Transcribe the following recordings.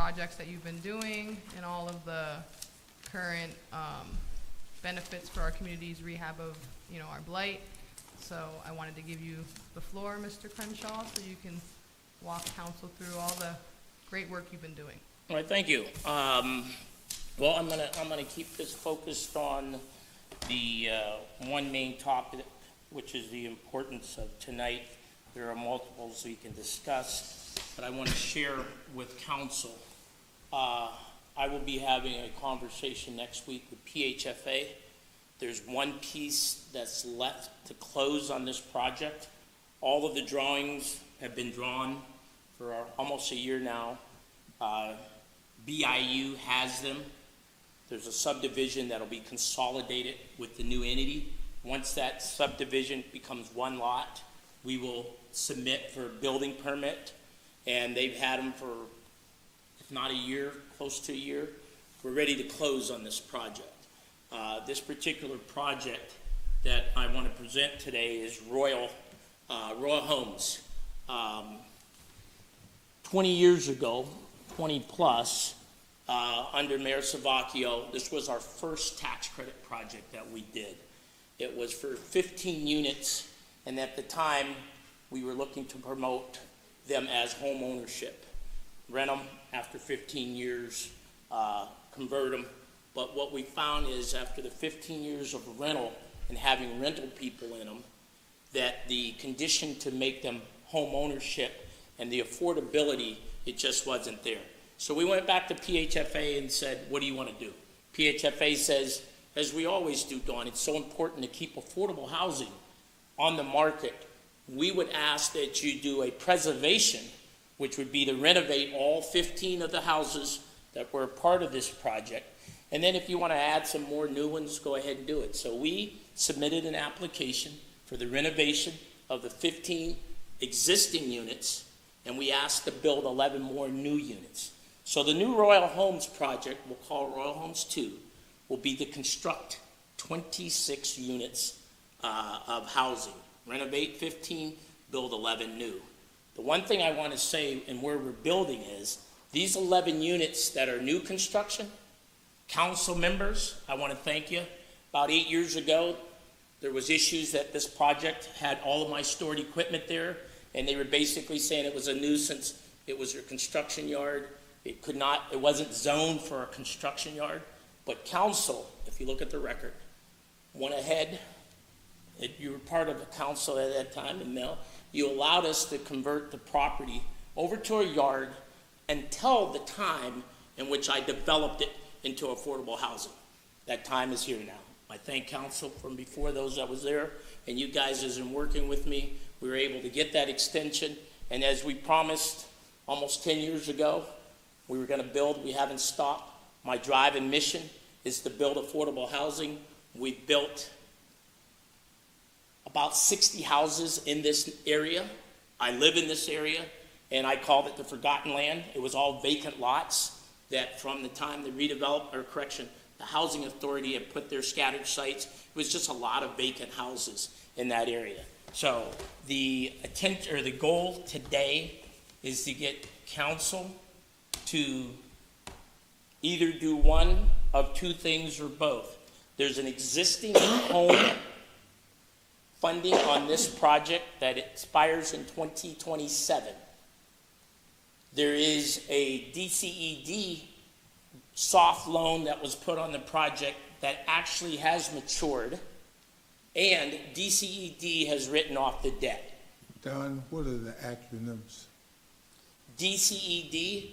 projects that you've been doing and all of the current benefits for our community's rehab of, our blight. So I wanted to give you the floor, Mr. Crenshaw, so you can walk council through all the great work you've been doing. All right, thank you. Well, I'm gonna keep this focused on the one main topic, which is the importance of tonight. There are multiples we can discuss, but I want to share with council. I will be having a conversation next week with PHFA. There's one piece that's left to close on this project. All of the drawings have been drawn for almost a year now. BIU has them. There's a subdivision that'll be consolidated with the new entity. Once that subdivision becomes one lot, we will submit for a building permit, and they've had them for, if not a year, close to a year. We're ready to close on this project. This particular project that I want to present today is Royal Homes. 20 years ago, 20 plus, under Mayor Savacchio, this was our first tax credit project that we did. It was for 15 units, and at the time, we were looking to promote them as home ownership. Rent them after 15 years, convert them. But what we found is after the 15 years of rental and having rental people in them, that the condition to make them home ownership and the affordability, it just wasn't there. So we went back to PHFA and said, what do you want to do? PHFA says, as we always do, Dawn, it's so important to keep affordable housing on the market. We would ask that you do a preservation, which would be to renovate all 15 of the houses that were a part of this project. And then if you want to add some more new ones, go ahead and do it. So we submitted an application for the renovation of the 15 existing units, and we asked to build 11 more new units. So the new Royal Homes project, we'll call Royal Homes 2, will be to construct 26 units of housing. Renovate 15, build 11 new. The one thing I want to say and where we're building is these 11 units that are new construction, council members, I want to thank you. About 8 years ago, there was issues that this project had all of my stored equipment there, and they were basically saying it was a nuisance. It was a construction yard. It wasn't zoned for a construction yard. But council, if you look at the record, went ahead. You were part of the council at that time, and Mel, you allowed us to convert the property over to a yard until the time in which I developed it into affordable housing. That time is here now. I thank council from before, those that was there, and you guys as in working with me, we were able to get that extension. And as we promised almost 10 years ago, we were going to build. We haven't stopped. My drive and mission is to build affordable housing. We've built about 60 houses in this area. I live in this area, and I called it the Forgotten Land. It was all vacant lots that from the time the Housing Authority had put their scattered sites, it was just a lot of vacant houses in that area. So the goal today is to get council to either do one of two things or both. There's an existing home funding on this project that expires in 2027. There is a DCED soft loan that was put on the project that actually has matured, and DCED has written off the debt. Don, what are the acronyms? DCED,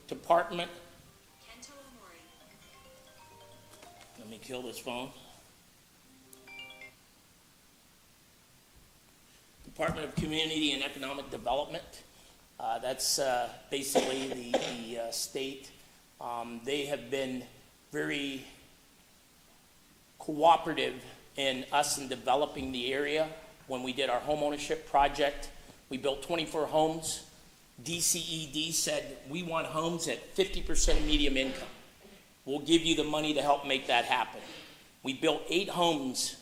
Department. Kento Omori. Let me kill this phone. Department of Community and Economic Development. That's basically the state. They have been very cooperative in us in developing the area. When we did our homeownership project, we built 24 homes. DCED said, we want homes at 50% of medium income. We'll give you the money to help make that happen. We built 8 homes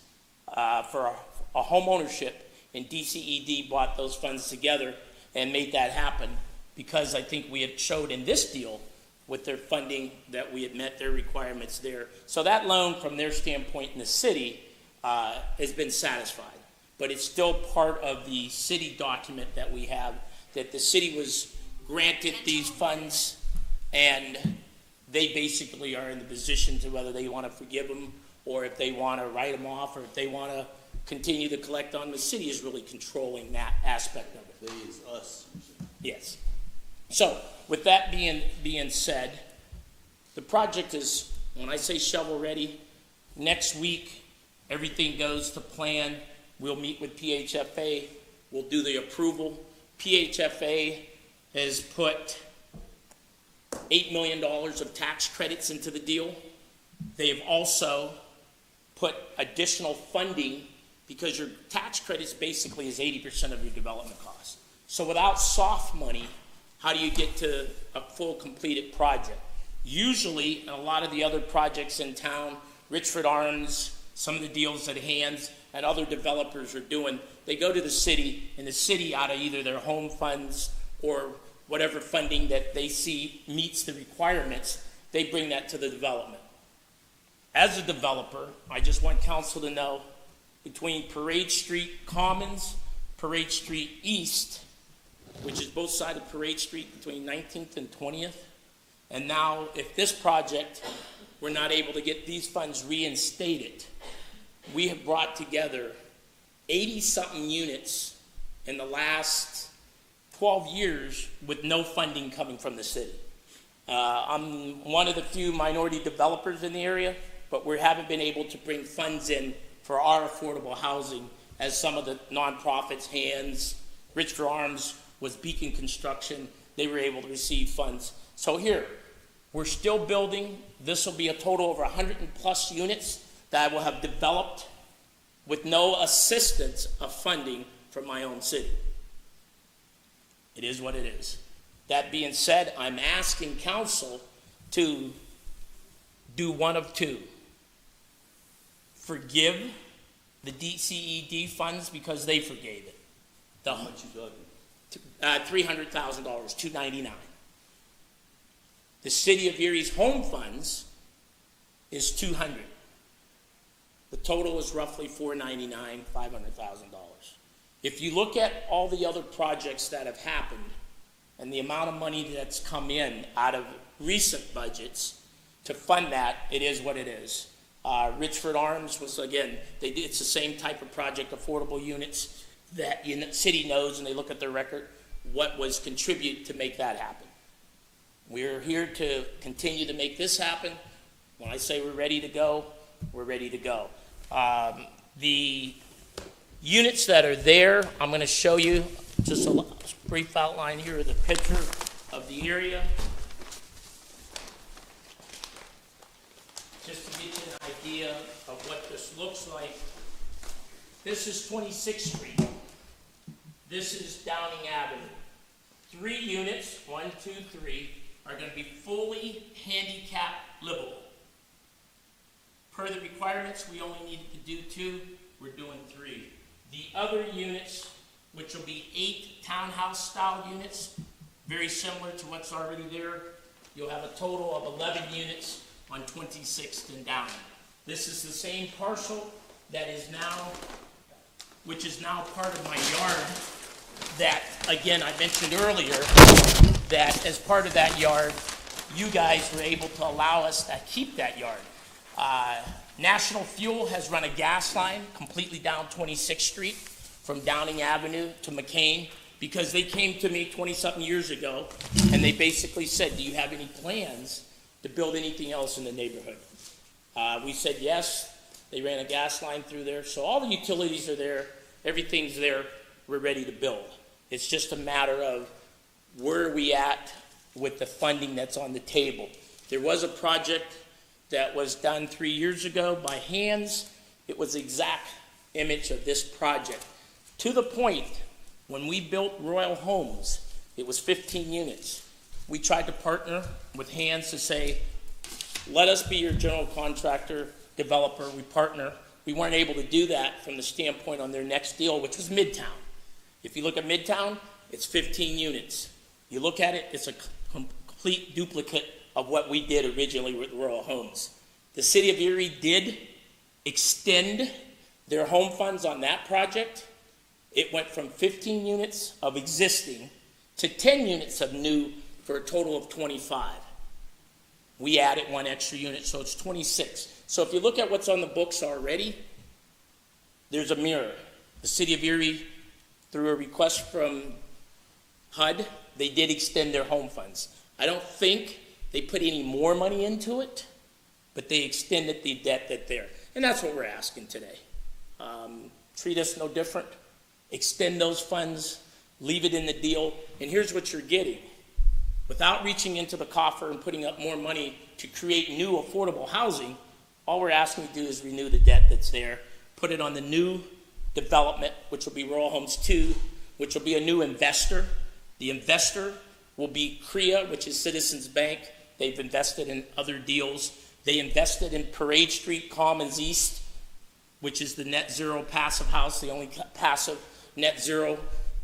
for a home ownership, and DCED brought those funds together and made that happen because I think we had showed in this deal with their funding, that we had met their requirements there. So that loan, from their standpoint in the city, has been satisfied. But it's still part of the city document that we have, that the city was granted these funds, and they basically are in the position to whether they want to forgive them, or if they want to write them off, or if they want to continue to collect on. The city is really controlling that aspect of it. They is us. Yes. So, with that being said, the project is, when I say shovel-ready, next week, everything goes to plan. We'll meet with PHFA. We'll do the approval. PHFA has put $8 million of tax credits into the deal. They've also put additional funding, because your tax credits basically is 80% of your development costs. So without soft money, how do you get to a full completed project? Usually, in a lot of the other projects in town, Richford Arms, some of the deals that Hands and other developers are doing, they go to the city, and the city, out of either their home funds or whatever funding that they see meets the requirements, they bring that to the development. As a developer, I just want council to know, between Parade Street Commons, Parade Street East, which is both sides of Parade Street between 19th and 20th, and now if this project, we're not able to get these funds reinstated, we have brought together 80-something units in the last 12 years with no funding coming from the city. I'm one of the few minority developers in the area, but we haven't been able to bring funds in for our affordable housing, as some of the nonprofits, Hands, Richford Arms, was Beacon Construction, they were able to receive funds. So here, we're still building. This will be a total of 100+ units that I will have developed with no assistance of funding from my own city. It is what it is. That being said, I'm asking council to do one of two. Forgive the DCED funds because they forgave it. How much you talking? $300,000, $299. The City of Erie's home funds is $200. The total is roughly $499, $500,000. If you look at all the other projects that have happened and the amount of money that's come in out of recent budgets to fund that, it is what it is. Richford Arms was, again, it's the same type of project, affordable units that the city knows, and they look at their record, what was contributed to make that happen. We're here to continue to make this happen. When I say we're ready to go, we're ready to go. The units that are there, I'm going to show you just a brief outline here of the picture of the area. Just to get you an idea of what this looks like. This is 26th Street. This is Downing Avenue. 3 units, 1, 2, 3, are going to be fully handicap livable. Per the requirements, we only needed to do 2. We're doing 3. The other units, which will be 8 townhouse-style units, very similar to what's already there. You'll have a total of 11 units on 26th and Downing. This is the same parcel that is now, which is now part of my yard, that, again, I mentioned earlier, that as part of that yard, you guys were able to allow us to keep that yard. National Fuel has run a gas line completely down 26th Street from Downing Avenue to McCain, because they came to me 20-something years ago, and they basically said, do you have any plans to build anything else in the neighborhood? We said yes. They ran a gas line through there. So all the utilities are there. Everything's there. We're ready to build. It's just a matter of where are we at with the funding that's on the table. There was a project that was done 3 years ago by Hands. It was the exact image of this project. To the point, when we built Royal Homes, it was 15 units. We tried to partner with Hands to say, let us be your general contractor, developer, we partner. We weren't able to do that from the standpoint on their next deal, which was Midtown. If you look at Midtown, it's 15 units. You look at it, it's a complete duplicate of what we did originally with Rural Homes. The city of Erie did extend their home funds on that project. It went from 15 units of existing to 10 units of new for a total of 25. We added one extra unit, so it's 26. So if you look at what's on the books already, there's a mirror. The city of Erie, through a request from HUD, they did extend their home funds. I don't think they put any more money into it, but they extended the debt that's there. And that's what we're asking today. Treat us no different. Extend those funds, leave it in the deal, and here's what you're getting. Without reaching into the coffer and putting up more money to create new affordable housing, all we're asking you to do is renew the debt that's there, put it on the new development, which will be Rural Homes 2, which will be a new investor. The investor will be CREA, which is Citizens Bank. They've invested in other deals. They invested in Parade Street Commons East, which is the net zero passive house, the only passive net zero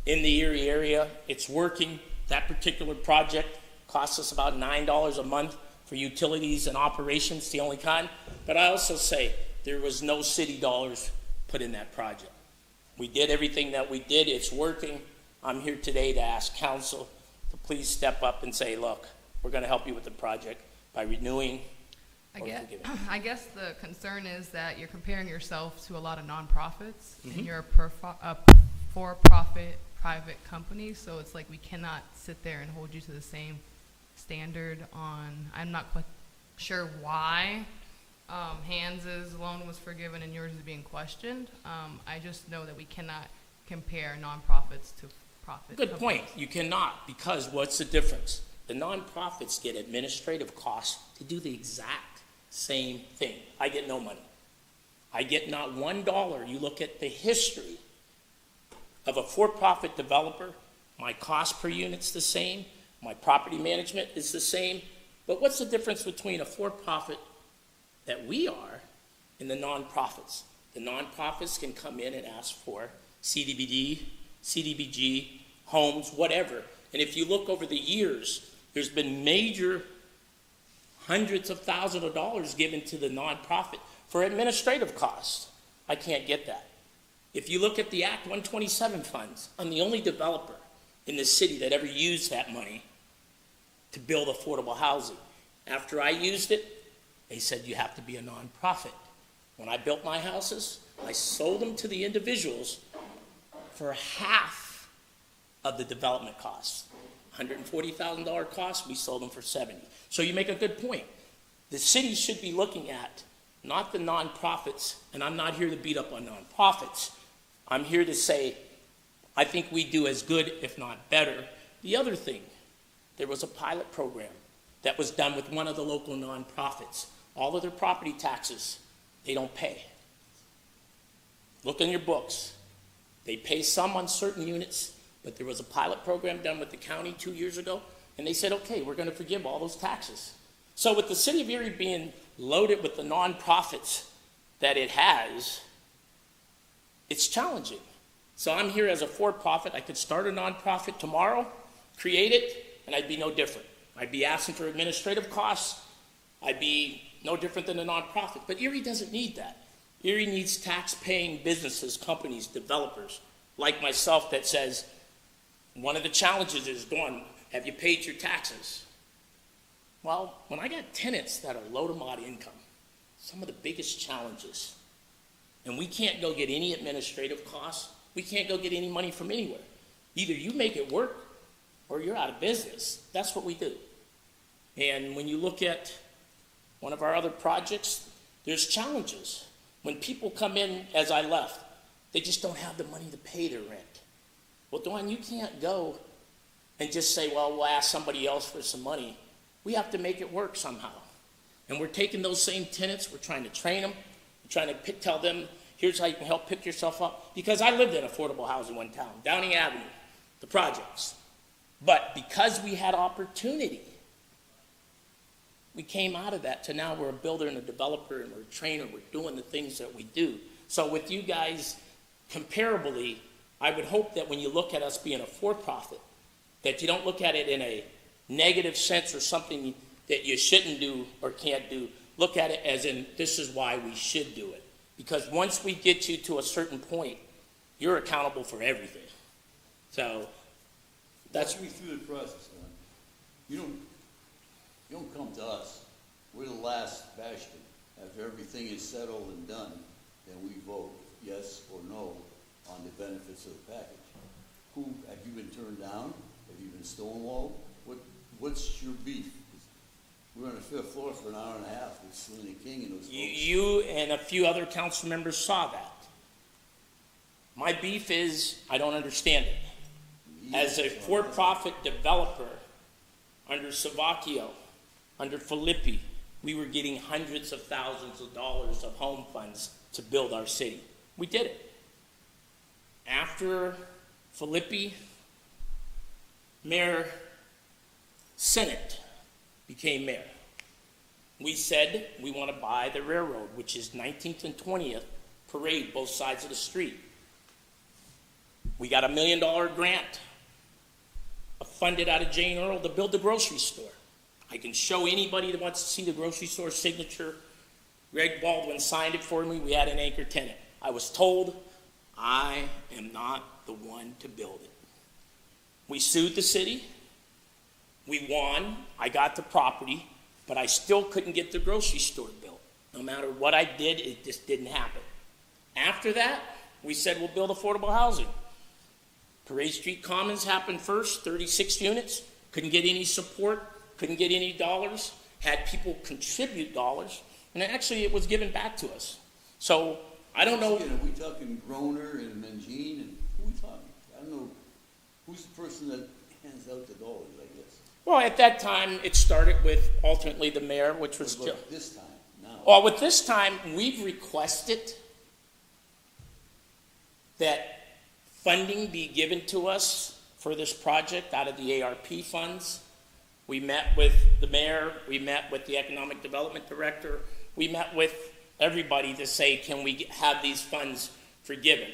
in the Erie area. It's working. That particular project costs us about $9 a month for utilities and operations, the only kind. But I also say there was no city dollars put in that project. We did everything that we did. It's working. I'm here today to ask council to please step up and say, look, we're going to help you with the project by renewing or forgiving. I guess the concern is that you're comparing yourself to a lot of nonprofits, and you're a for-profit private company, so it's like we cannot sit there and hold you to the same standard on, I'm not quite sure why Hans's loan was forgiven and yours is being questioned. I just know that we cannot compare nonprofits to profit Good companies. point. You cannot, because what's the difference? The nonprofits get administrative costs to do the exact same thing. I get no money. I get not $1. You look at the history of a for-profit developer, my cost per unit's the same, my property management is the same, but what's the difference between a for-profit that we are and the nonprofits? The nonprofits can come in and ask for CDBG, homes, whatever. And if you look over the years, there's been major hundreds of thousands of dollars given to the nonprofit for administrative costs. I can't get that. If you look at the Act 127 funds, I'm the only developer in the city that ever used that money to build affordable housing. After I used it, they said you have to be a nonprofit. When I built my houses, I sold them to the individuals for half of the development costs. $140,000 cost, we sold them for $70,000. So you make a good point. The city should be looking at not the nonprofits, and I'm not here to beat up on nonprofits. I'm here to say, I think we do as good, if not better. The other thing, there was a pilot program that was done with one of the local nonprofits. All of their property taxes, they don't pay. Look in your books. They pay some on certain units, but there was a pilot program done with the county 2 years ago, and they said, okay, we're going to forgive all those taxes. So with the city of Erie being loaded with the nonprofits that it has, it's challenging. So I'm here as a for-profit. I could start a nonprofit tomorrow, create it, and I'd be no different. I'd be asking for administrative costs. I'd be no different than a nonprofit. But Erie doesn't need that. Erie needs tax-paying businesses, companies, developers, like myself that says, one of the challenges is, Dawn, have you paid your taxes? Well, when I got tenants that are low to mod income, some of the biggest challenges, and we can't go get any administrative costs, we can't go get any money from anywhere. Either you make it work or you're out of business. That's what we do. And when you look at one of our other projects, there's challenges. When people come in, as I left, they just don't have the money to pay their rent. Well, Dawn, you can't go and just say, well, we'll ask somebody else for some money. We have to make it work somehow. And we're taking those same tenants, we're trying to train them, we're trying to tell them, here's how you can help pick yourself up. Because I lived in affordable housing one time, Downing Avenue, the projects. But because we had opportunity, we came out of that to now we're a builder and a developer and we're a trainer, we're doing the things that we do. So with you guys, comparably, I would hope that when you look at us being a for-profit, that you don't look at it in a negative sense or something that you shouldn't do or can't do. Look at it as in, this is why we should do it. Because once we get you to a certain point, you're accountable for everything. So, that's, Walk me through the process, Don. You don't come to us. We're the last bastion. After everything is settled and done, then we vote yes or no on the benefits of the package. Who, have you been turned down? Have you been stonewalled? What's your beef? We're on the fifth floor for an hour and a half with Selena King and those folks. you and a few other council members saw that. My beef is, I don't understand it. As a for-profit developer, under Savacchio, under Filippi, we were getting hundreds of thousands of dollars of home funds to build our city. We did it. After Filippi, Mayor Senate became mayor. We said we want to buy the railroad, which is 19th and 20th Parade, both sides of the street. We got $1 million grant funded out of Jane Earl to build the grocery store. I can show anybody that wants to see the grocery store signature. Greg Baldwin signed it for me. We had an anchor tenant. I was told I am not the one to build it. We sued the city. We won. I got the property, but I still couldn't get the grocery store built. No matter what I did, it just didn't happen. After that, we said we'll build affordable housing. Parade Street Commons happened first, 36 units. Couldn't get any support, couldn't get any dollars, had people contribute dollars, and actually it was given back to us. So, I don't know. Again, are we talking Groner and Mangine, and who are we talking? I don't know. Who's the person that hands out the dollars, I guess? Well, at that time, it started with alternately the mayor, which was What about this time, now? Well, with this time, we've requested that funding be given to us for this project out of the ARP funds. We met with the mayor, we met with the economic development director, we met with everybody to say, can we have these funds forgiven?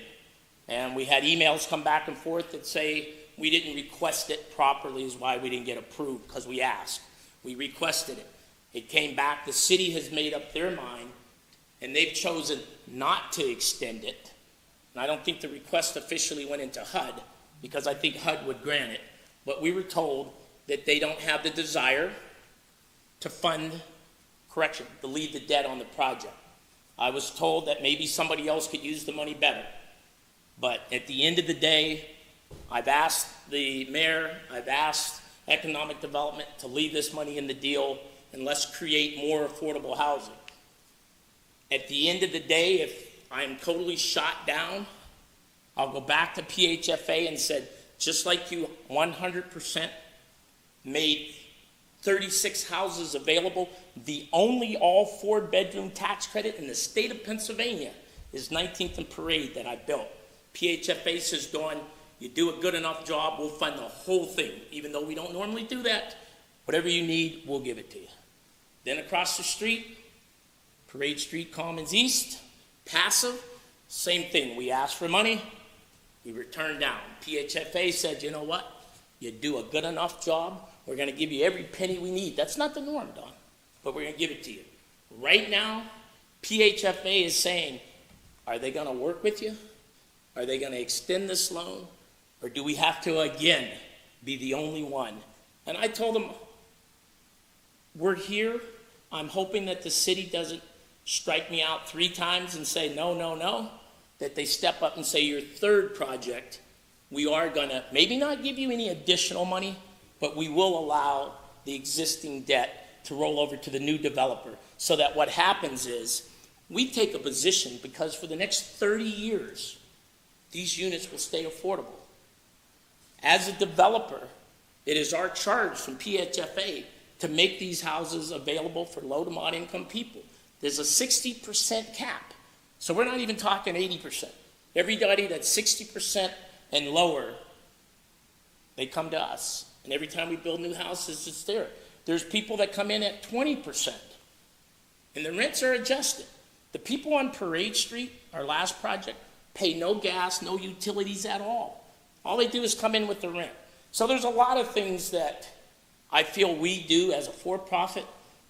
And we had emails come back and forth that say we didn't request it properly is why we didn't get approved, because we asked. We requested it. It came back, the city has made up their mind, and they've chosen not to extend it. And I don't think the request officially went into HUD, because I think HUD would grant it. But we were told that they don't have the desire to fund, to leave the debt on the project. I was told that maybe somebody else could use the money better. But at the end of the day, I've asked the mayor, I've asked economic development to leave this money in the deal and let's create more affordable housing. At the end of the day, if I'm totally shot down, I'll go back to PHFA and said, just like you 100% made 36 houses available, the only all 4-bedroom tax credit in the state of Pennsylvania is 19th and Parade that I built. PHFA says, Dawn, you do a good enough job, we'll fund the whole thing. Even though we don't normally do that, whatever you need, we'll give it to you. Then across the street, Parade Street Commons East, passive, same thing. We asked for money, we were turned down. PHFA said, you know what? You do a good enough job, we're going to give you every penny we need. That's not the norm, Don, but we're going to give it to you. Right now, PHFA is saying, are they going to work with you? Are they going to extend this loan? Or do we have to, again, be the only one? And I told them, we're here. I'm hoping that the city doesn't strike me out 3 times and say, no, no, no. That they step up and say, your third project, we are going to maybe not give you any additional money, but we will allow the existing debt to roll over to the new developer, so that what happens is we take a position, because for the next 30 years, these units will stay affordable. As a developer, it is our charge from PHFA to make these houses available for low to moderate income people. There's a 60% cap. So we're not even talking 80%. Everybody that's 60% and lower, they come to us. And every time we build new houses, it's there. There's people that come in at 20%. And the rents are adjusted. The people on Parade Street, our last project, pay no gas, no utilities at all. All they do is come in with the rent. So there's a lot of things that I feel we do as a for-profit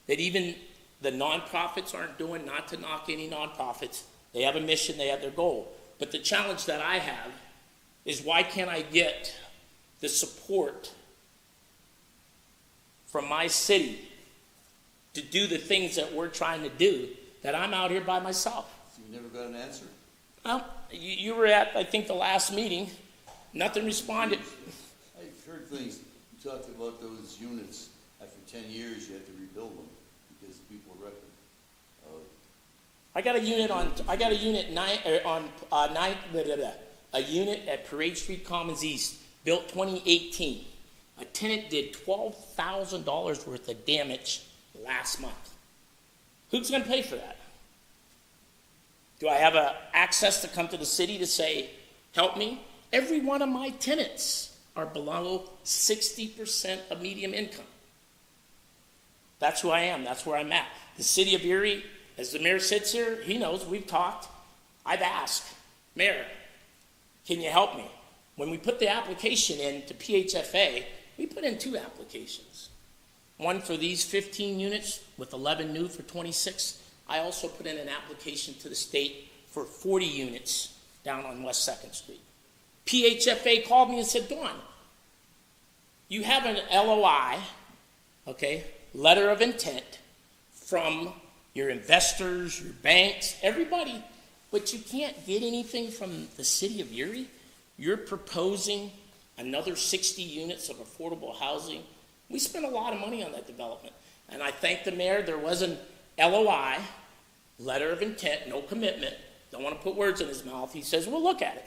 that even the nonprofits aren't doing, not to knock any nonprofits. They have a mission, they have their goal. But the challenge that I have is why can't I get the support from my city to do the things that we're trying to do, that I'm out here by myself? So you never got an answer? Well, you were at, I think, the last meeting. Nothing responded. I've heard things, you talked about those units, after 10 years, you had to rebuild them because people were wrecking. I got a unit a unit at Parade Street Commons East, built 2018. A tenant did $12,000 worth of damage last month. Who's going to pay for that? Do I have access to come to the city to say, help me? Every one of my tenants are below 60% of median income. That's who I am. That's where I'm at. The city of Erie, as the mayor sits here, he knows, we've talked. I've asked, Mayor, can you help me? When we put the application in to PHFA, we put in 2 applications. One for these 15 units with 11 new for 26. I also put in an application to the state for 40 units down on West 2nd Street. PHFA called me and said, Dawn, you have an LOI, okay, letter of intent from your investors, your banks, everybody, but you can't get anything from the city of Erie. You're proposing another 60 units of affordable housing. We spent a lot of money on that development. And I thank the mayor. There was an LOI, letter of intent, no commitment. Don't want to put words in his mouth. He says, we'll look at it.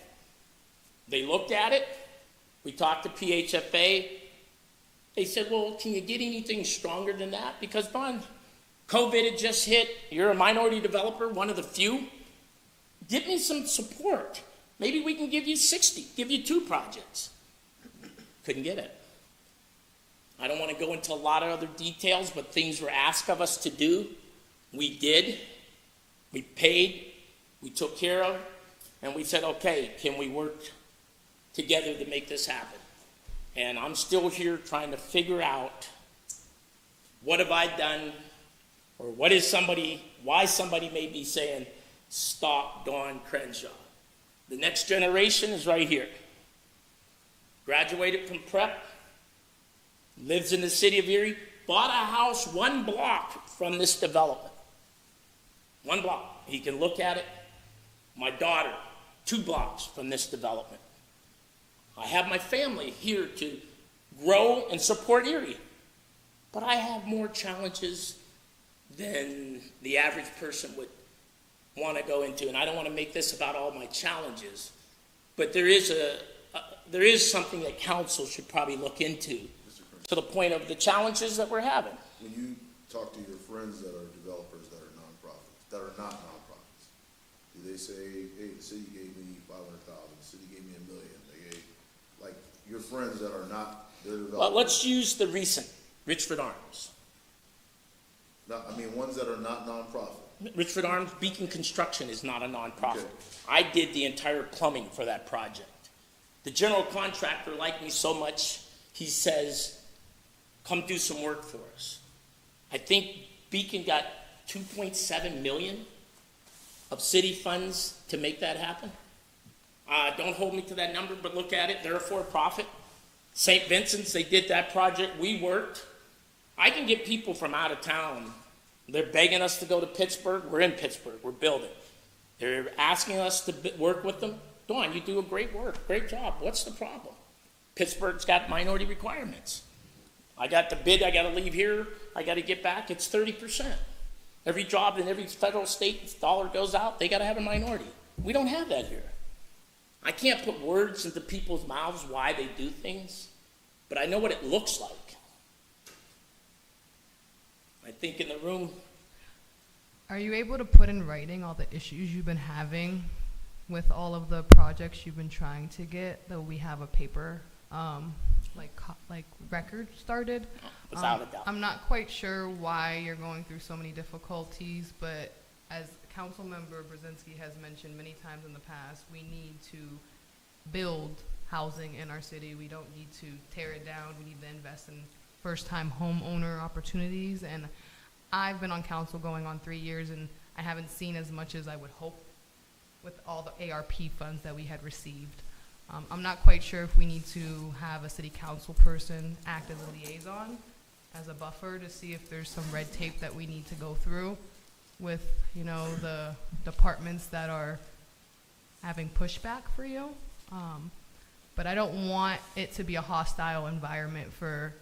They looked at it. We talked to PHFA. They said, well, can you get anything stronger than that? Because, Don, COVID had just hit. You're a minority developer, one of the few. Give me some support. Maybe we can give you 60, give you 2 projects. Couldn't get it. I don't want to go into a lot of other details, but things were asked of us to do. We did. We paid. We took care of. And we said, okay, can we work together to make this happen? And I'm still here trying to figure out what have I done, or why somebody may be saying, stop Dawn Crenshaw. The next generation is right here. Graduated from prep, lives in the city of Erie, bought a house 1 block from this development. 1 block. He can look at it. My daughter, 2 blocks from this development. I have my family here to grow and support Erie. But I have more challenges than the average person would want to go into. And I don't want to make this about all my challenges. But there is something that council should probably look into to the point of the challenges that we're having. When you talk to your friends that are developers that are nonprofits, that are not nonprofits, do they say, hey, the city gave me $500,000, the city gave me $1 million, they gave, like, your friends that are not, they're developers? Well, let's use the recent, Richford Arms. No, I mean, ones that are not nonprofit. Richford Arms, Beacon Construction is not a nonprofit. Okay. I did the entire plumbing for that project. The general contractor liked me so much, he says, come do some work for us. I think Beacon got $2.7 million of city funds to make that happen. Don't hold me to that number, but look at it. They're a for-profit. St. Vincent's, they did that project. We worked. I can get people from out of town. They're begging us to go to Pittsburgh. We're in Pittsburgh. We're building. They're asking us to work with them. Dawn, you do a great work. Great job. What's the problem? Pittsburgh's got minority requirements. I got the bid. I got to leave here. I got to get back. It's 30%. Every job in every federal state dollar goes out, they got to have a minority. We don't have that here. I can't put words into people's mouths why they do things, but I know what it looks like. I think in the room. Are you able to put in writing all the issues you've been having with all of the projects you've been trying to get, that we have a paper, like record started? Without a doubt. I'm not quite sure why you're going through so many difficulties, but as Councilmember Brzezinski has mentioned many times in the past, we need to build housing in our city. We don't need to tear it down. We need to invest in first-time homeowner opportunities. And I've been on council going on 3 years, and I haven't seen as much as I would hope with all the ARP funds that we had received. I'm not quite sure if we need to have a city council person act as a liaison, as a buffer, to see if there's some red tape that we need to go through with, you know, the departments that are having pushback for you. But I don't want it to be a hostile environment for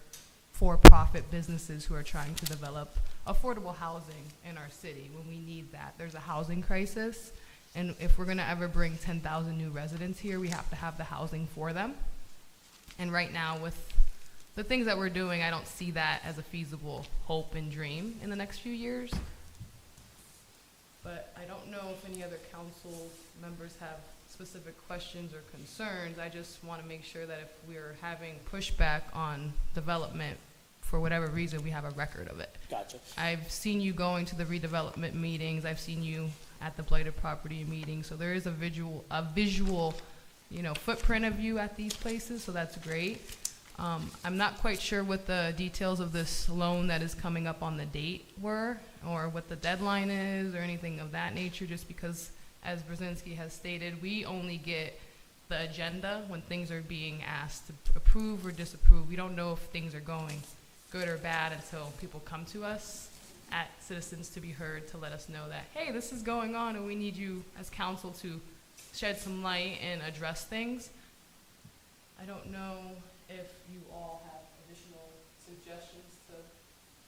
for-profit businesses who are trying to develop affordable housing in our city when we need that. There's a housing crisis, and if we're gonna ever bring 10,000 new residents here, we have to have the housing for them. And right now, with the things that we're doing, I don't see that as a feasible hope and dream in the next few years. But I don't know if any other council members have specific questions or concerns. I just want to make sure that if we're having pushback on development, for whatever reason, we have a record of it. Gotcha. I've seen you going to the redevelopment meetings. I've seen you at the blighted property meetings. So there is a visual, you know, footprint of you at these places. So that's great. I'm not quite sure what the details of this loan that is coming up on the date were, or what the deadline is, or anything of that nature, just because, as Brzezinski has stated, we only get the agenda when things are being asked to approve or disapprove. We don't know if things are going good or bad until people come to us at Citizens to be Heard to let us know that, hey, this is going on and we need you as council to shed some light and address things. I don't know if you all have additional suggestions to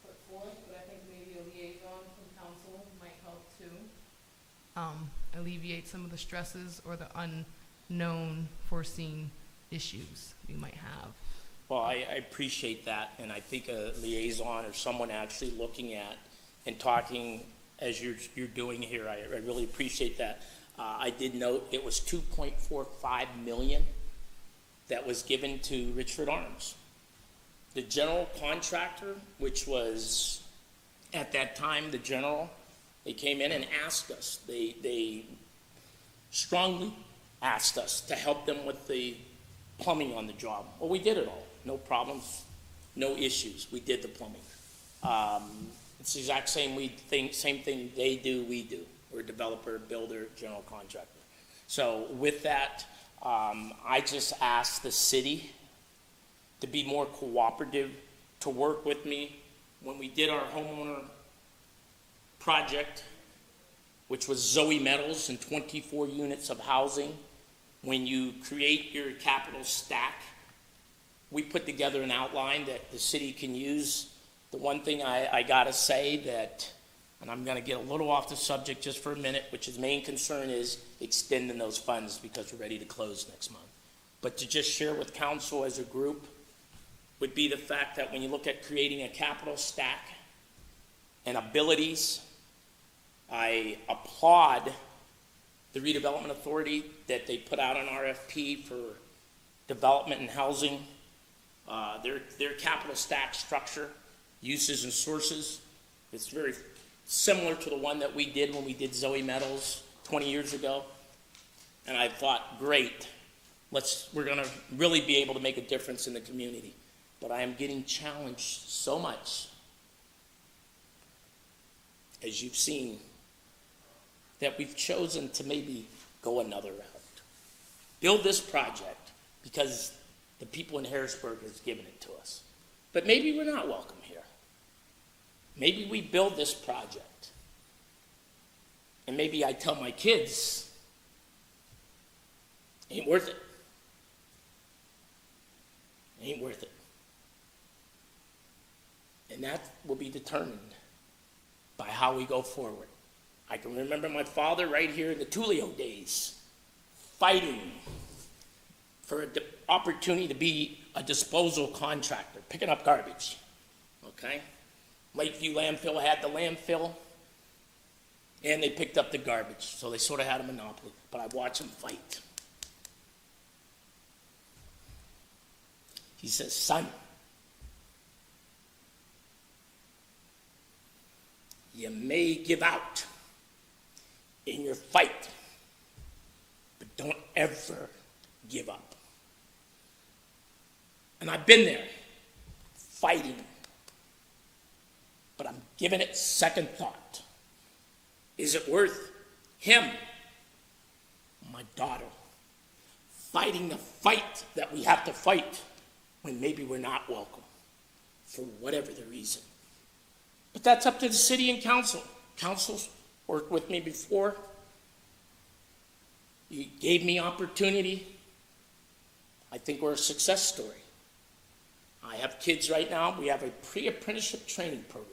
put forth, but I think maybe a liaison from council might help too. Alleviate some of the stresses or the unknown foreseen issues we might have. Well, I appreciate that, and I think a liaison or someone actually looking at and talking as you're doing here, I really appreciate that. I did note it was $2.45 million that was given to Richford Arms. The general contractor, which was at that time the general, they came in and asked us, they strongly asked us to help them with the plumbing on the job. Well, we did it all, no problems, no issues, we did the plumbing. It's the exact same thing they do, we do. We're a developer, builder, general contractor. So with that, I just asked the city to be more cooperative, to work with me. When we did our homeowner project, which was Zoe Metals and 24 units of housing, when you create your capital stack, we put together an outline that the city can use. The one thing I gotta say that, and I'm gonna get a little off the subject just for a minute, which is main concern is extending those funds because we're ready to close next month. But to just share with council as a group would be the fact that when you look at creating a capital stack and abilities, I applaud the redevelopment authority that they put out an RFP for development and housing. Their capital stack structure, uses and sources, it's very similar to the one that we did when we did Zoe Metals 20 years ago. And I thought, great, we're gonna really be able to make a difference in the community. But I am getting challenged so much, as you've seen, that we've chosen to maybe go another route. Build this project because the people in Harrisburg has given it to us. But maybe we're not welcome here. Maybe we build this project. And maybe I tell my kids, ain't worth it. Ain't worth it. And that will be determined by how we go forward. I can remember my father right here in the Tullio days fighting for an opportunity to be a disposal contractor, picking up garbage, okay? Lakeview Landfill had the landfill, and they picked up the garbage, so they sort of had a monopoly, but I watched them fight. He says, son, you may give out in your fight, but don't ever give up. And I've been there, fighting. But I'm giving it second thought. Is it worth him, my daughter, fighting the fight that we have to fight when maybe we're not welcome for whatever the reason? But that's up to the city and council. Council's worked with me before. You gave me opportunity. I think we're a success story. I have kids right now. We have a pre-apprenticeship training program.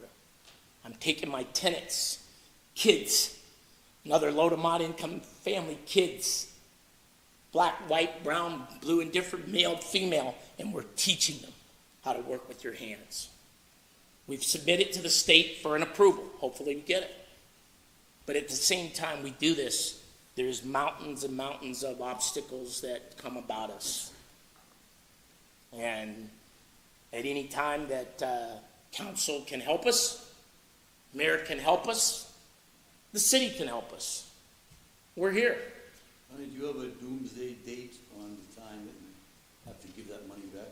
I'm taking my tenants, kids, another low to moderate income family, kids, black, white, brown, blue, and different, male, female, and we're teaching them how to work with your hands. We've submitted to the state for an approval. Hopefully we get it. But at the same time we do this, there's mountains and mountains of obstacles that come about us. And at any time that council can help us, mayor can help us, the city can help us. We're here. Honey, do you have a doomsday date on the time that you have to give that money back,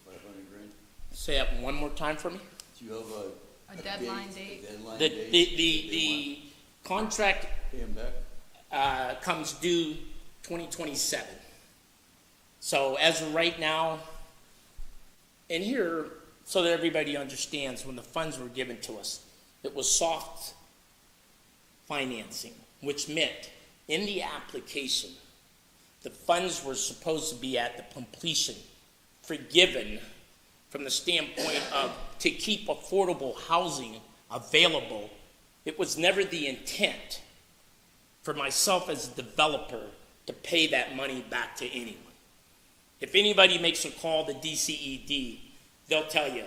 500 grand? Say that one more time for me. Do you have A deadline date? A deadline The, date? the contract Pay them back? comes due 2027. So as of right now, and here, so that everybody understands, when the funds were given to us, it was soft financing, which meant in the application, the funds were supposed to be at the completion, forgiven from the standpoint of to keep affordable housing available. It was never the intent for myself as a developer to pay that money back to anyone. If anybody makes a call to DCED, they'll tell you,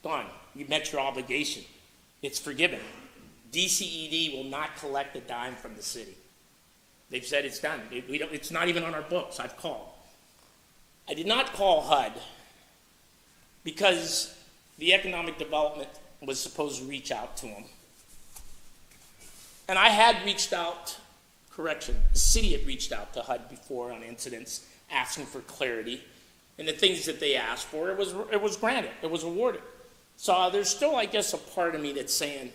Don, you met your obligation. It's forgiven. DCED will not collect a dime from the city. They've said it's done. It's not even on our books. I've called. I did not call HUD because the economic development was supposed to reach out to them. And I had reached out, the city had reached out to HUD before on incidents, asking for clarity. And the things that they asked for, it was granted, it was awarded. So there's still, I guess, a part of me that's saying,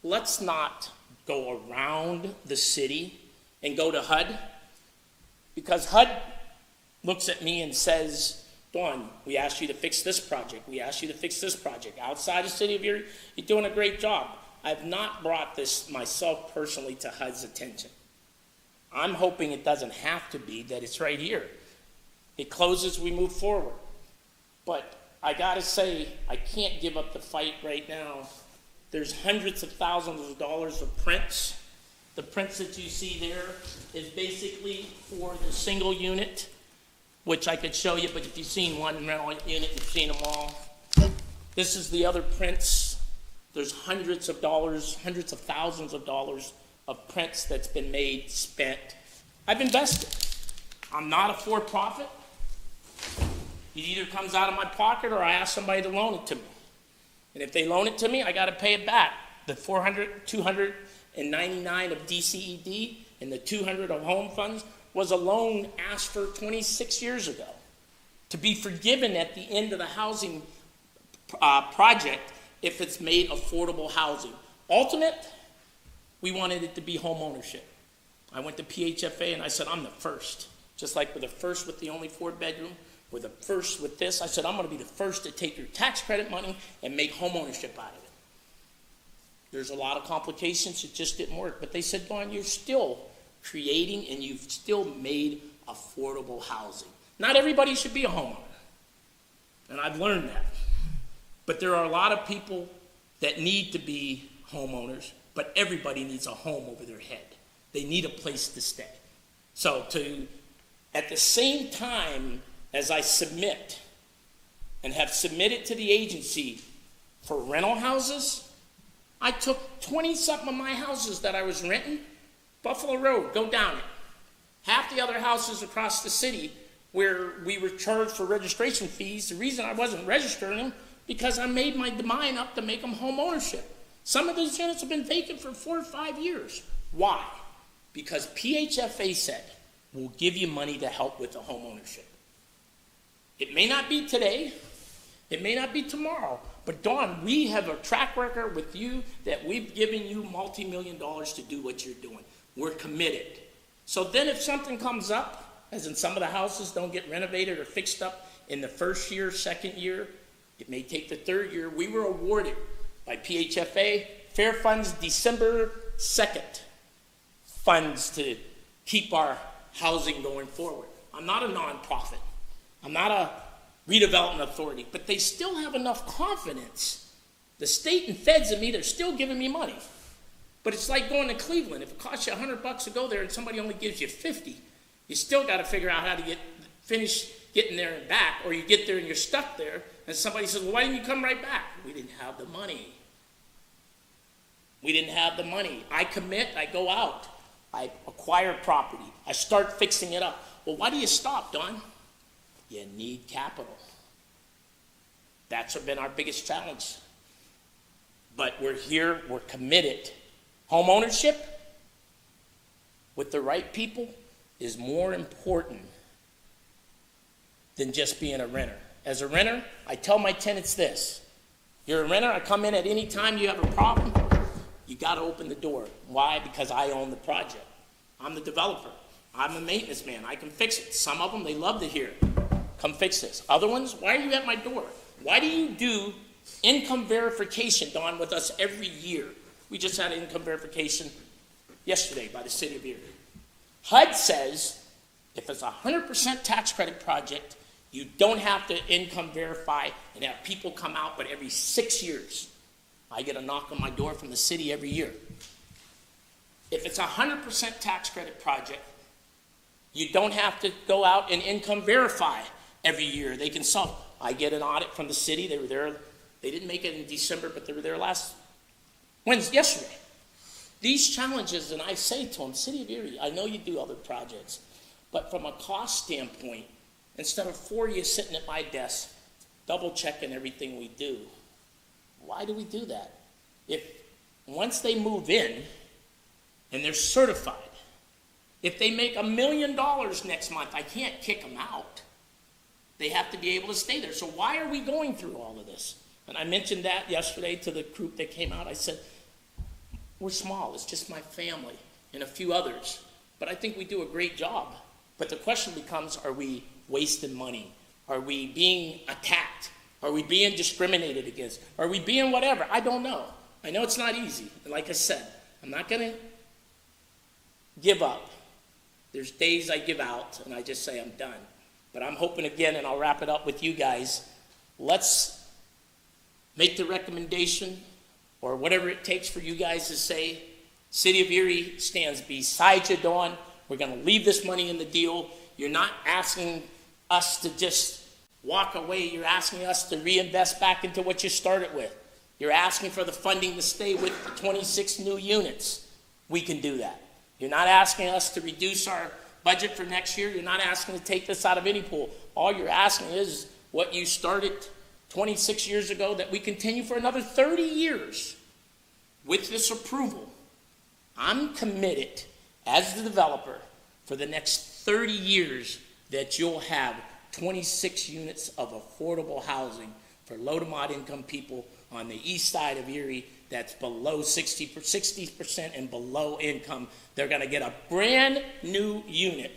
let's not go around the city and go to HUD, because HUD looks at me and says, Dawn, we asked you to fix this project. We asked you to fix this project. Outside the city of Erie, you're doing a great job. I've not brought this myself personally to HUD's attention. I'm hoping it doesn't have to be, that it's right here. It closes, we move forward. But I gotta say, I can't give up the fight right now. There's hundreds of thousands of dollars of prints. The prints that you see there is basically for the single unit, which I could show you, but if you've seen one rental unit, you've seen them all. This is the other prints. There's hundreds of dollars, hundreds of thousands of dollars of prints that's been made, spent. I've invested. I'm not a for-profit. It either comes out of my pocket or I ask somebody to loan it to me. And if they loan it to me, I gotta pay it back. The 299 of DCED and the 200 of home funds was a loan asked for 26 years ago to be forgiven at the end of the housing project if it's made affordable housing. Ultimate, we wanted it to be home ownership. I went to PHFA and I said, I'm the first. Just like we're the first with the only 4-bedroom, we're the first with this. I said, I'm gonna be the first to take your tax credit money and make home ownership out of it. There's a lot of complications, it just didn't work. But they said, Dawn, you're still creating and you've still made affordable housing. Not everybody should be a homeowner. And I've learned that. But there are a lot of people that need to be homeowners, but everybody needs a home over their head. They need a place to stay. So at the same time as I submit and have submitted to the agency for rental houses, I took 20-something of my houses that I was renting, Buffalo Road, go down it. Half the other houses across the city where we were charged for registration fees, the reason I wasn't registering them, because I made my mind up to make them home ownership. Some of these units have been vacant for 4 or 5 years. Why? Because PHFA said, we'll give you money to help with the home ownership. It may not be today, It may not be tomorrow, but Dawn, we have a track record with you that we've given you multi-million dollars to do what you're doing. We're committed. So then if something comes up, as in some of the houses don't get renovated or fixed up in the first year, second year, it may take the third year. We were awarded by PHFA Fair Funds December 2nd funds to keep our housing going forward. I'm not a nonprofit. I'm not a redevelopment authority, but they still have enough confidence. The state and feds and me, they're still giving me money. But it's like going to Cleveland. If it costs you $100 to go there and somebody only gives you 50, you still got to figure out how to finish getting there and back, or you get there and you're stuck there, and somebody says, well, why didn't you come right back? We didn't have the money. We didn't have the money. I commit, I go out. I acquire property. I start fixing it up. Well, why do you stop, Don? You need capital. That's been our biggest challenge. But we're here, we're committed. Home ownership with the right people is more important than just being a renter. As a renter, I tell my tenants this. You're a renter, I come in at any time you have a problem, you got to open the door. Why? Because I own the project. I'm the developer. I'm the maintenance man. I can fix it. Some of them, they love to hear it. Come fix this. Other ones, why are you at my door? Why do you do income verification, Don, with us every year? We just had income verification yesterday by the city of Erie. HUD says if it's a 100% tax credit project, you don't have to income verify and have people come out, but every 6 years. I get a knock on my door from the city every year. If it's a 100% tax credit project, you don't have to go out and income verify every year. They can solve. I get an audit from the city. They were there. They didn't make it in December, but they were there yesterday. These challenges, and I say to them, City of Erie, I know you do other projects, but from a cost standpoint, instead of 4 of you sitting at my desk, double checking everything we do, why do we do that? If once they move in and they're certified, if they make $1 million next month, I can't kick them out. They have to be able to stay there. So why are we going through all of this? And I mentioned that yesterday to the group that came out. I said, we're small. It's just my family and a few others. But I think we do a great job. But the question becomes, are we wasting money? Are we being attacked? Are we being discriminated against? Are we being whatever? I don't know. I know it's not easy. And like I said, I'm not going to give up. There's days I give out and I just say I'm done. But I'm hoping again, and I'll wrap it up with you guys, let's make the recommendation or whatever it takes for you guys to say, City of Erie stands beside you, Dawn. We're going to leave this money in the deal. You're not asking us to just walk away. You're asking us to reinvest back into what you started with. You're asking for the funding to stay with the 26 new units. We can do that. You're not asking us to reduce our budget for next year. You're not asking to take this out of any pool. All you're asking is what you started 26 years ago, that we continue for another 30 years with this approval. I'm committed as the developer for the next 30 years that you'll have 26 units of affordable housing for low to moderate income people on the east side of Erie that's below 60% and below income. They're going to get a brand new unit,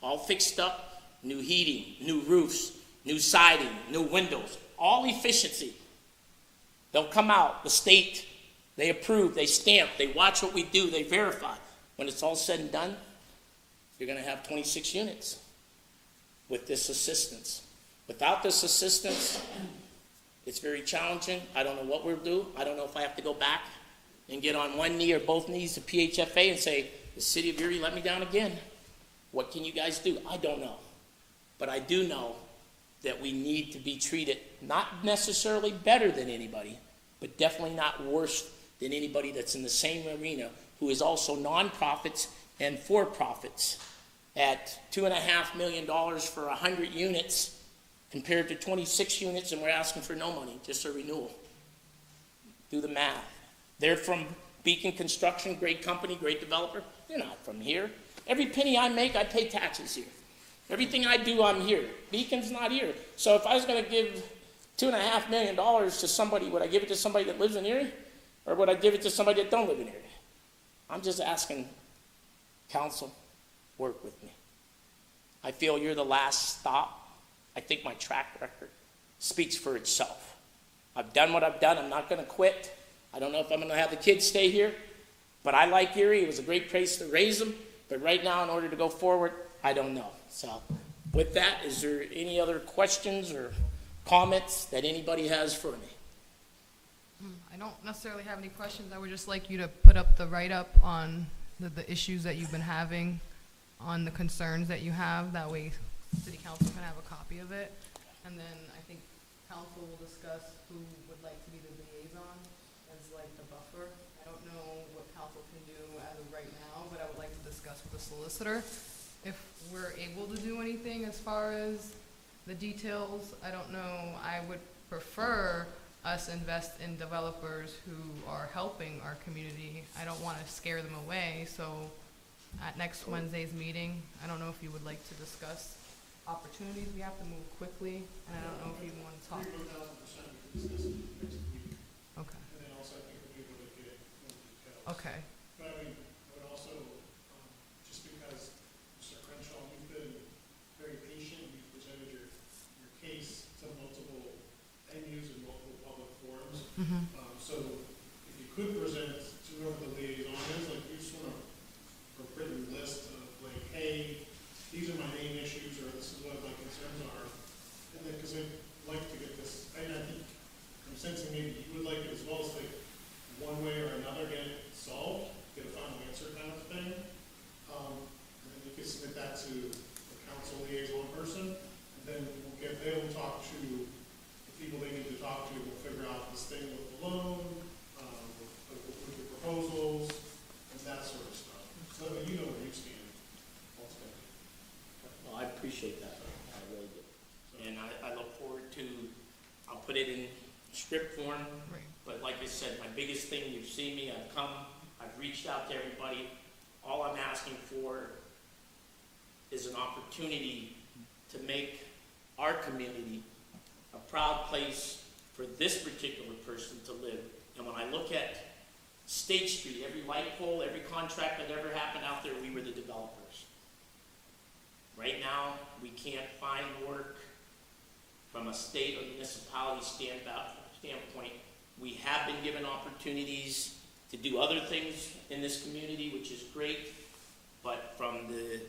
all fixed up, new heating, new roofs, new siding, new windows, all efficiency. They'll come out, the state, they approve, they stamp, they watch what we do, they verify. When it's all said and done, you're going to have 26 units with this assistance. Without this assistance, it's very challenging. I don't know what we'll do. I don't know if I have to go back and get on one knee or both knees to PHFA and say, the City of Erie let me down again. What can you guys do? I don't know. But I do know that we need to be treated not necessarily better than anybody, but definitely not worse than anybody that's in the same arena who is also nonprofits and for-profits at $2.5 million for 100 units compared to 26 units, and we're asking for no money, just a renewal. Do the math. They're from Beacon Construction, great company, great developer. They're not from here. Every penny I make, I pay taxes here. Everything I do, I'm here. Beacon's not here. So if I was going to give $2.5 million to somebody, would I give it to somebody that lives in Erie? Or would I give it to somebody that don't live in Erie? I'm just asking council, work with me. I feel you're the last stop. I think my track record speaks for itself. I've done what I've done. I'm not going to quit. I don't know if I'm going to have the kids stay here, but I like Erie. It was a great place to raise them. But right now, in order to go forward, I don't know. So with that, is there any other questions or comments that anybody has for me? I don't necessarily have any questions. I would just like you to put up the write-up on the issues that you've been having, on the concerns that you have. That way, city council can have a copy of it. And then I think council will discuss who would like to be the liaison as like the buffer. I don't know what council can do as of right now, but I would like to discuss with the solicitor if we're able to do anything as far as the details. I don't know. I would prefer us invest in developers who are helping our community. I don't want to scare them away, so at next Wednesday's meeting, I don't know if you would like to discuss opportunities. We have to move quickly, and I don't know if you want to talk. 1,000% we can discuss it next week, Okay, and then also I think we'll be able to get more details. okay, But I mean, I would also, just because, Mr. Crenshaw, you've been very patient, you've presented your case to multiple venues and multiple public forums. So if you could present to whoever the liaison is, like, you just want a written list of like, hey, these are my main issues, or this is what my concerns are. And then, because I'd like to get this, I think, I'm sensing maybe you would like it as well, as like, one way or another, get it solved, get a final answer kind of thing. And then you can submit that to the council liaison person, and then they'll talk to the people they need to talk to, we'll figure out this thing with the loan, with the proposals, and that sort of stuff. So that you know where you stand, ultimately. Well, I appreciate that. I really do. And I look forward to, I'll put it in script form. right. But like I said, my biggest thing, you've seen me, I've come, I've reached out to everybody. All I'm asking for is an opportunity to make our community a proud place for this particular person to live. And when I look at State Street, every light pole, every contract that ever happened out there, we were the developers. Right now, we can't find work from a state or municipality standpoint. We have been given opportunities to do other things in this community, which is great, but from the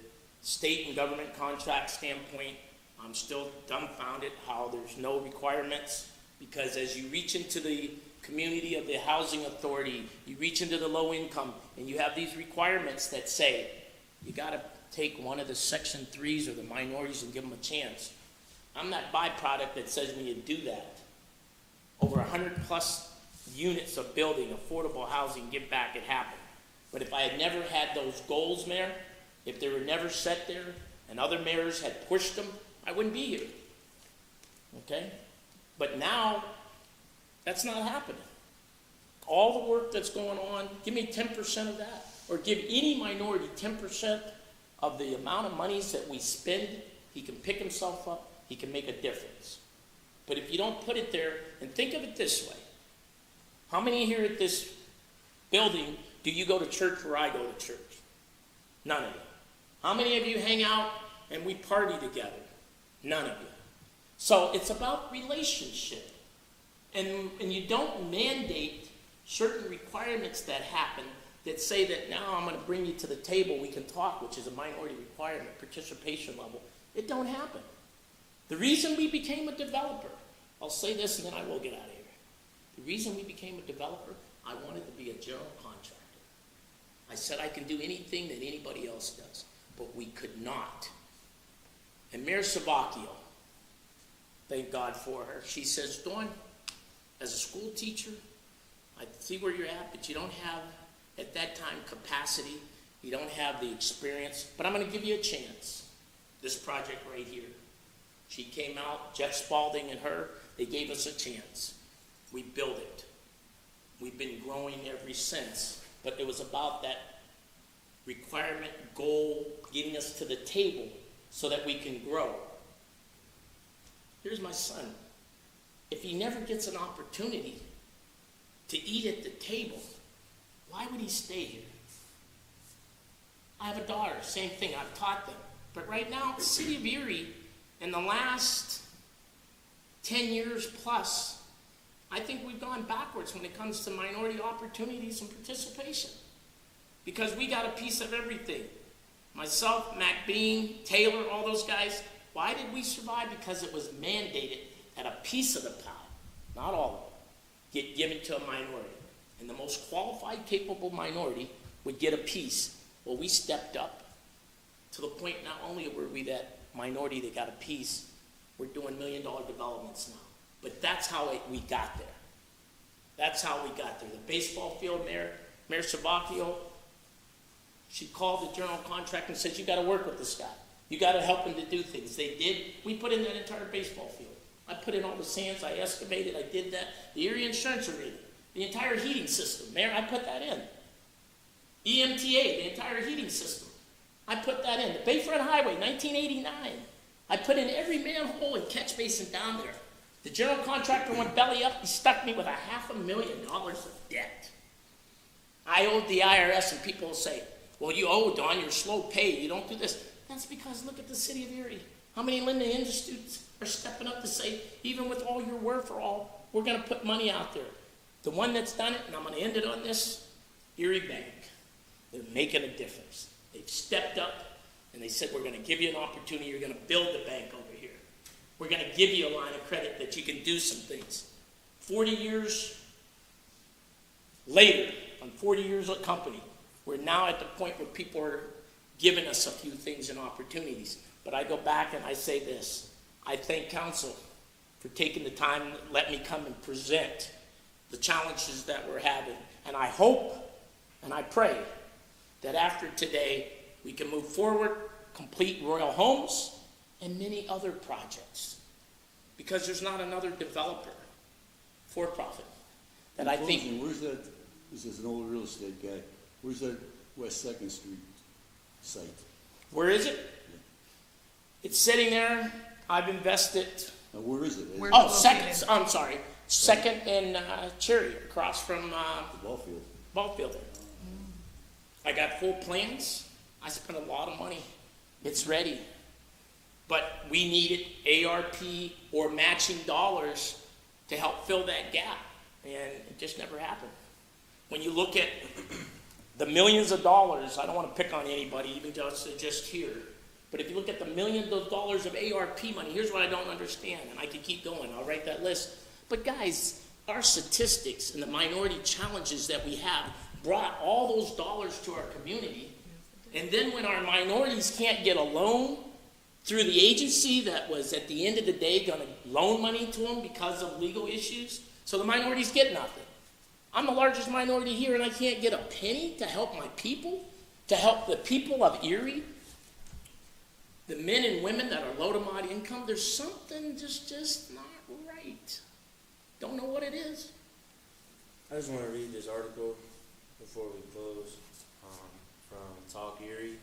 state and government contract standpoint, I'm still dumbfounded how there's no requirements, because as you reach into the community of the housing authority, you reach into the low income, and you have these requirements that say, you gotta take one of the Section 3s or the minorities and give them a chance. I'm that byproduct that says when you do that, over 100 plus units of building, affordable housing, give back, it happened. But if I had never had those goals, Mayor, if they were never set there, and other mayors had pushed them, I wouldn't be here. Okay? But now, that's not happening. All the work that's going on, give me 10% of that. Or give any minority 10% of the amount of monies that we spend. He can pick himself up, he can make a difference. But if you don't put it there, and think of it this way, how many here at this building do you go to church where I go to church? None of you. How many of you hang out and we party together? None of you. So it's about relationship. And you don't mandate certain requirements that happen that say that now I'm going to bring you to the table, we can talk, which is a minority requirement, participation level. It don't happen. The reason we became a developer, I'll say this and then I will get out of here. The reason we became a developer, I wanted to be a general contractor. I said I can do anything that anybody else does, but we could not. And Mayor Savacchio, thank God for her, she says, Dawn, as a school teacher, I see where you're at, but you don't have, at that time, capacity. You don't have the experience, but I'm going to give you a chance. This project right here. She came out, Jeff Spalding and her, they gave us a chance. We built it. We've been growing ever since, but it was about that requirement, goal, getting us to the table so that we can grow. Here's my son. if he never gets an opportunity to eat at the table, why would he stay here? I have a daughter, same thing, I've taught them. But right now, the city of Erie, in the last 10 years plus, I think we've gone backwards when it comes to minority opportunities and participation. Because we got a piece of everything. Myself, Mac Bean, Taylor, all those guys. Why did we survive? Because it was mandated that a piece of the pie, not all of it, get given to a minority. And the most qualified, capable minority would get a piece. Well, we stepped up to the point not only were we that minority that got a piece, we're doing $1 million developments now. But that's how we got there. That's how we got there. The baseball field, Mayor Savacchio, she called the general contractor and said, you gotta work with this guy. You gotta help him to do things. They did. We put in that entire baseball field. I put in all the sands, I excavated, I did that. The Erie Insurance Arena, the entire heating system, Mayor, I put that in. EMTA, the entire heating system, I put that in. The Bayfront Highway, 1989, I put in every manhole and catch basin down there. The general contractor went belly up, he stuck me with $500,000 of debt. I owed the IRS, and people will say, well, you owe, Don, you're slow paid, you don't do this. That's because look at the city of Erie. How many Linden Institutes are stepping up to say, even with all your wherewithal, we're gonna put money out there. The one that's done it, and I'm gonna end it on this, Erie Bank. They're making a difference. They've stepped up, and they said, we're gonna give you an opportunity, you're gonna build the bank over here. We're gonna give you a line of credit that you can do some things. 40 years later, on 40 years of company, we're now at the point where people are giving us a few things and opportunities. But I go back and I say this. I thank council for taking the time to let me come and present the challenges that we're having. And I hope and I pray that after today, we can move forward, complete Royal Homes, and many other projects. Because there's not another developer, for profit, that I think. Where's that, this is an old real estate guy, where's that West 2nd Street site? Where is it? It's sitting there. I've invested. Now, where is it? Where- Oh, located? second. I'm sorry. Second and Cherry, across from The ball field. ball field there. I got full plans. I spent a lot of money. It's ready. But we needed ARP or matching dollars to help fill that gap. And it just never happened. When you look at the millions of dollars, I don't want to pick on anybody, even just here. But if you look at the millions of dollars of ARP money, here's what I don't understand, and I can keep going. I'll write that list. But guys, our statistics and the minority challenges that we have brought all those dollars to our community. And then when our minorities can't get a loan through the agency that was at the end of the day going to loan money to them because of legal issues, so the minorities get nothing. I'm the largest minority here and I can't get a penny to help my people, to help the people of Erie, the men and women that are low to mod income. There's something just not right. Don't know what it is. I just want to read this article before we close from Talk Erie,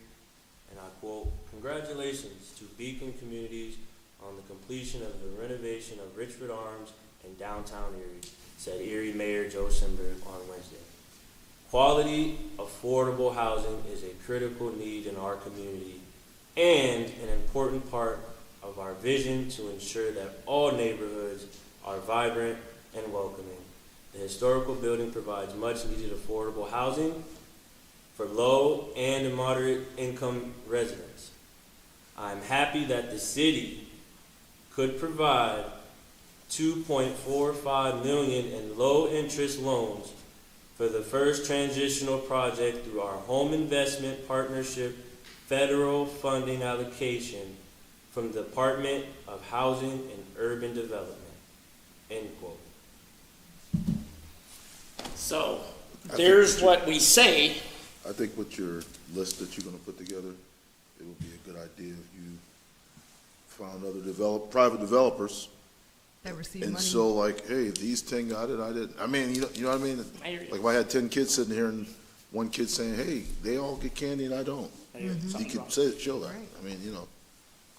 and I quote, "Congratulations to Beacon Communities on the completion of the renovation of Richford Arms and downtown Erie," said Erie Mayor Joe Simberg on Wednesday. "Quality, affordable housing is a critical need in our community and an important part of our vision to ensure that all neighborhoods are vibrant and welcoming. The historical building provides much needed affordable housing for low and moderate income residents. I'm happy that the city could provide $2.45 million in low interest loans for the first transitional project through our Home Investment Partnership federal funding allocation from the Department of Housing and Urban Development." End quote. So there's what we say. I think with your list that you're gonna put together, it would be a good idea if you found other private developers. That receive And money. so like, hey, these 10 got it, I didn't. I mean, you know what I mean? I hear you. Like if I had 10 kids sitting here and one kid saying, hey, they all get candy and I don't. I hear You something's could wrong. say, show that. Right. I mean, you know,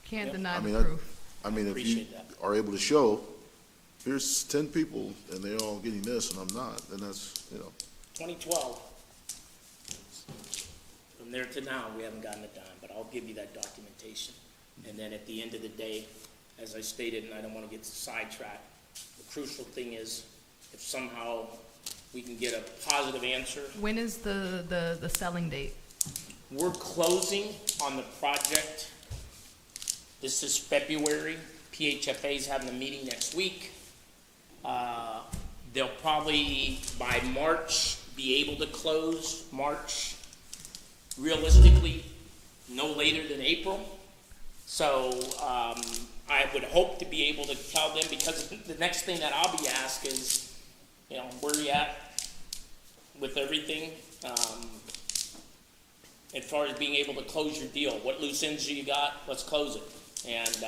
Can't Yep. deny I the mean, proof. if you Appreciate that. are able to show here's 10 people and they're all getting this and I'm not, then that's, 2012. From there to now, we haven't gotten it done, but I'll give you that documentation. And then at the end of the day, as I stated, and I don't want to get sidetracked, the crucial thing is if somehow we can get a positive answer. When is the selling date? We're closing on the project. This is February. PHFA is having a meeting next week. They'll probably, by March, be able to close. March, realistically, no later than April. So I would hope to be able to tell them, because the next thing that I'll be asked is, where you at with everything? As far as being able to close your deal, what loose ends you got, let's close it. And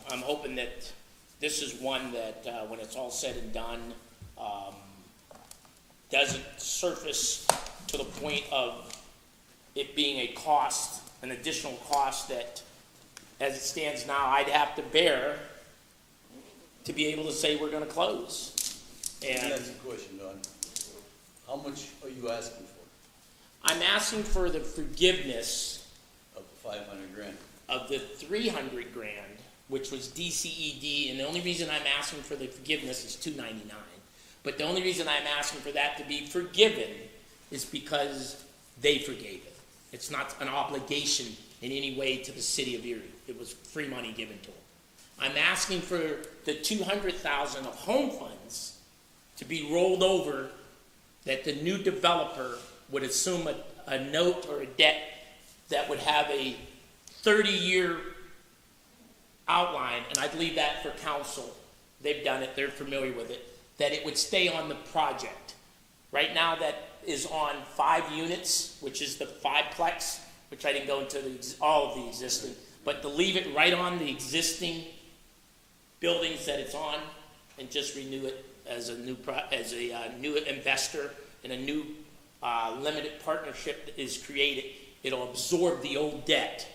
I'm hoping that this is one that, when it's all said and done, doesn't surface to the point of it being a cost, an additional cost that, as it stands now, I'd have to bear to be able to say we're gonna close. Let me And ask you a question, Don. How much are you asking for I'm asking for the forgiveness of the 500 grand? of the 300 grand, which was DCED, and the only reason I'm asking for the forgiveness is $299. But the only reason I'm asking for that to be forgiven is because they forgave it. It's not an obligation in any way to the city of Erie. It was free money given to them. I'm asking for the $200,000 of home funds to be rolled over, that the new developer would assume a note or a debt that would have a 30-year outline, and I'd leave that for council. They've done it, they're familiar with it, that it would stay on the project. Right now that is on 5 units, which is the 5-plex, which I didn't go into all of the existing, but to leave it right on the existing buildings that it's on and just renew it as a new investor and a new limited partnership is created. It'll absorb the old debt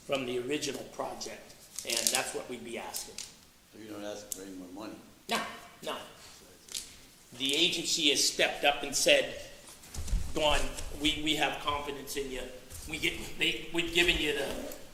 from the original project, and that's what we'd be asking. So you're not asking for any more money? No. The agency has stepped up and said, Dawn, we have confidence in you. We've given you the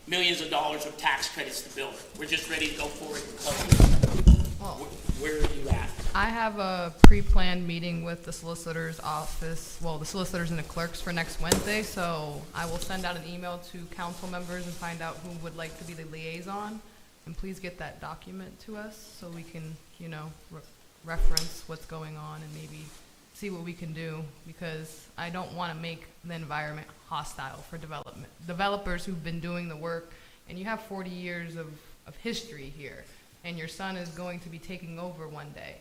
millions of dollars of tax credits to build it. We're just ready to go forward and close. Well, Where are you at? I have a pre-planned meeting with the solicitor's office, well, the solicitors and the clerks for next Wednesday, so I will send out an email to council members and find out who would like to be the liaison. And please get that document to us so we can, reference what's going on and maybe see what we can do, because I don't want to make the environment hostile for developers who've been doing the work. And you have 40 years of history here, and your son is going to be taking over one day.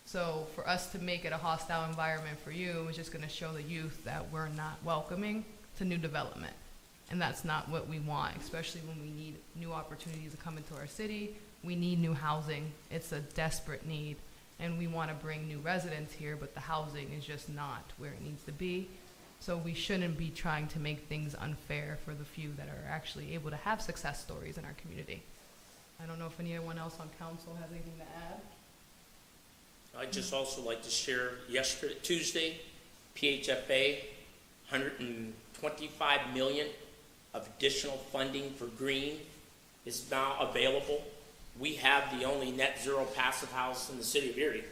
So for us to make it a hostile environment for you is just going to show the youth that we're not welcoming to new development. And that's not what we want, especially when we need new opportunities to come into our city. We need new housing. It's a desperate need. And we want to bring new residents here, but the housing is just not where it needs to be. So we shouldn't be trying to make things unfair for the few that are actually able to have success stories in our community. I don't know if anyone else on council has anything to add. I'd just also like to share Tuesday, PHFA, $125 million of additional funding for green is now available. We have the only net zero passive house in the city of Erie.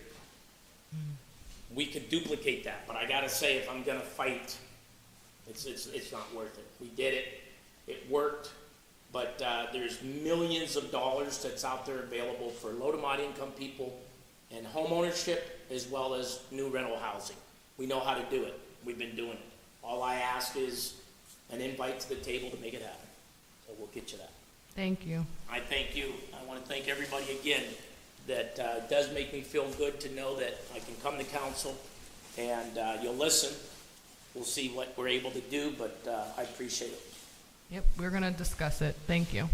We could duplicate that, but I gotta say, if I'm gonna fight, it's not worth it. We did it, it worked, but there's millions of dollars that's out there available for low to moderate income people and home ownership, as well as new rental housing. We know how to do it. We've been doing it. All I ask is an invite to the table to make it happen. So we'll get you that. Thank you. I thank you. I want to thank everybody again. That does make me feel good to know that I can come to council and you'll listen. We'll see what we're able to do, but I appreciate it. Yep, we're going to discuss it. Thank you.